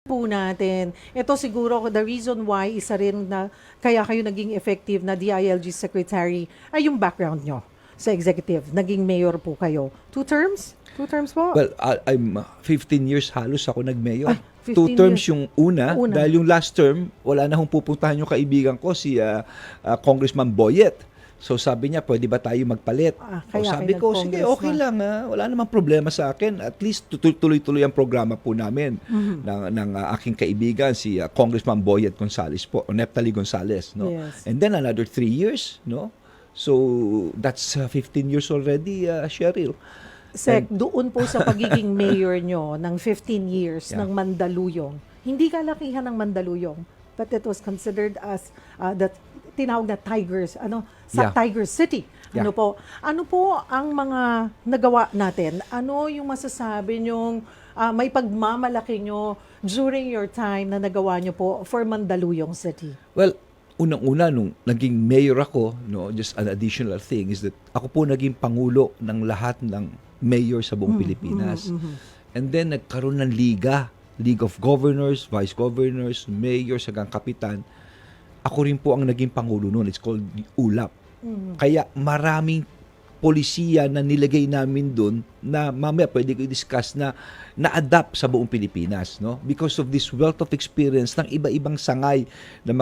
po natin. Ito siguro the reason why isa rin na kaya kayo naging effective na DILG secretary ay yung background nyo sa executive. Naging mayor po kayo. 2 terms? 2 terms po? Well, I'm 15 years halos ako nag-mayor. 15 2 terms years. yung una, dahil yung last term, wala na hong pupuntahan yung kaibigan ko, si Congressman Boyet. So sabi niya, pwede ba tayo magpalit? So Kaya sabi ko, sige, okay lang. Wala namang problema sa akin. At least tuloy-tuloy ang programa po namin ng aking kaibigan, si Congressman Boyet Gonzales po, o Neptali Gonzales. No? Yes. And then another 3 years. No? So that's 15 years already, Cheryl. Sek, doon po sa pagiging mayor nyo ng 15 years ng Mandaluyong, hindi kalakihan ng Mandaluyong, but it was considered as the tinawag na Tigers, sa Tiger City. Ano po ang mga nagawa natin? Ano yung masasabi nyong may pagmamalaki nyo during your time na nagawa nyo po for Mandaluyong City? Well, unang-una nung naging mayor ako, no, just an additional thing is that ako po naging pangulo ng lahat ng mayor sa buong Pilipinas. And then nagkaroon ng liga, League of Governors, Vice Governors, Mayors hanggang Kapitan. Ako rin po ang naging pangulo noon. It's called ULAP. Kaya maraming polisiya na nilagay namin doon na mamaya pwede ko i-discuss na na-adapt sa buong Pilipinas, no? Because of this wealth of experience ng iba-ibang sangay ng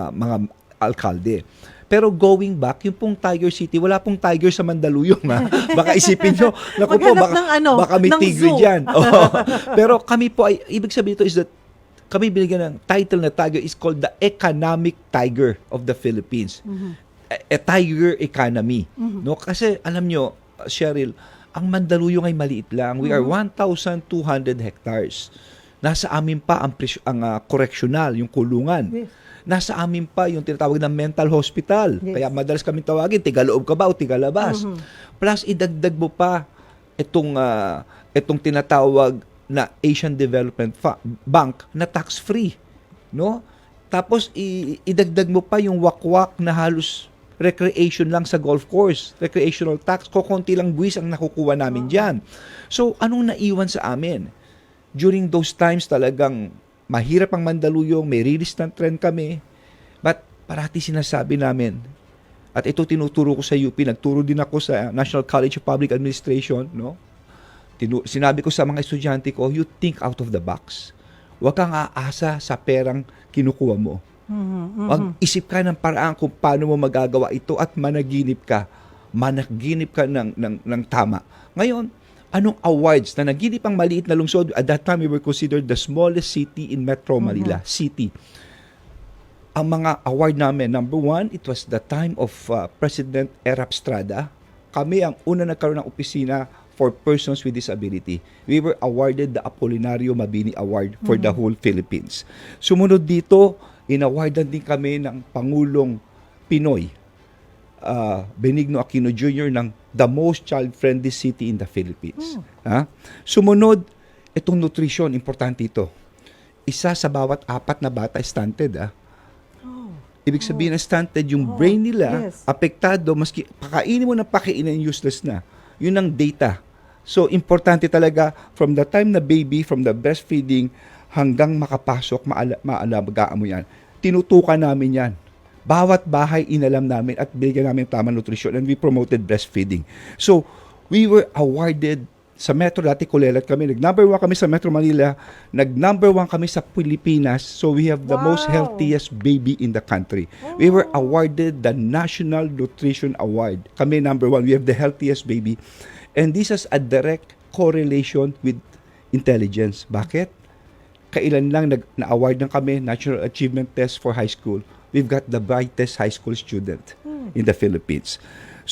mga alkalde. Pero going back, yung pong Tiger City, wala pong tiger sa Mandaluyong, ha? Baka isipin nyo, naku po, baka may tigre dyan. Pero kami po, ibig sabihin ito is that kami binigyan ng title na tiger is called the economic tiger of the Philippines. A tiger economy. No? Kasi alam nyo, Cheryl, ang Mandaluyong ay maliit lang. We are 1,200 hectares. Nasa amin pa ang correctional, yung kulungan. Nasa amin pa yung tinatawag na mental hospital. Kaya madalas kami tawagin, tigaloob ka ba o tigalabas? Plus, idagdag mo pa itong tinatawag na Asian Development Bank na tax-free. No? Tapos, idagdag mo pa yung wakwak na halos recreation lang sa golf course. Recreational tax, kukunti lang buwis ang nakukuha namin dyan. So, anong naiwan sa amin? During those times talagang mahirap ang Mandaluyong, may release ng trend kami. But parati sinasabi namin, at ito tinuturo ko sa UP, nagturo din ako sa National College of Public Administration, no? Sinabi ko sa mga estudyante ko, you think out of the box. Huwag kang aasa sa perang kinukuha mo. Mag-isip ka ng paraan kung paano mo magagawa ito at managinip ka. Managinip ka ng tama. Ngayon, anong awards na naginip ang maliit na lungsod? At that time, we were considered the smallest city in Metro Manila City. Ang mga award namin, number 1, it was the time of President Erap Estrada. Kami ang una nagkaroon ng opisina for persons with disability. We were awarded the Apolinario Mabini Award for the whole Philippines. Sumunod dito, inawardan din kami ng Pangulong Pinoy, Benigno Aquino Jr. ng the most child-friendly city in the Philippines. Sumunod, itong nutrition, importante ito. Isa sa bawat 4 na bata stunted. Ibig sabihin ng stunted, yung brain nila, apektado, maski pakainin mo ng pakainin, useless na. Yun ang data. So, importante talaga, from the time na baby, from the breastfeeding, hanggang makapasok, maalagaan mo yan. Tinutukan namin yan. Bawat bahay inalam namin at bigyan namin tamang nutrisyon, and we promoted breastfeeding. So, we were awarded sa Metro, dati kulelat kami, nag-number 1 kami sa Metro Manila, nag-number 1 kami sa Pilipinas, so we have the most healthiest baby in the country. We were awarded the National Nutrition Award. Kami number 1, we have the healthiest baby. And this has a direct correlation with intelligence. Bakit? Kailan lang na-award ng kami National Achievement Test for High School. We've got the brightest high school student in the Philippines.